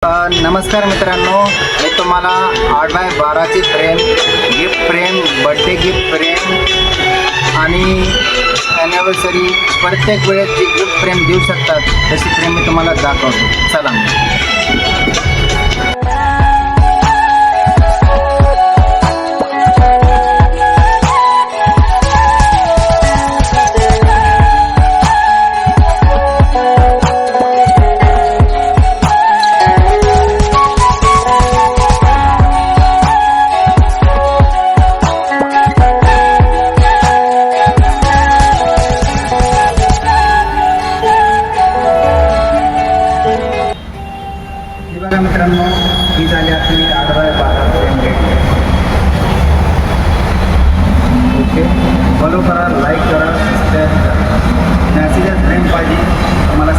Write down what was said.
नमस्कार मित्रांनो, मी तुम्हाला 8x12ची frame, gift frame, birthday gift frame आणि ॲनिव्हर्सरी प्रत्येक वेळेस जी गिफ्ट फ्रेम देऊ शकतात तशी फ्रेम मी तुम्हाला दाखवतो. चला. बघा मित्रांनो, ही झाली आपली 8x12 frame ready. Okay, follow करा, लाईक करा, सबस्क्राईब करा. जास्तीत जास्त फ्रेम पाहिजे तुम्हाला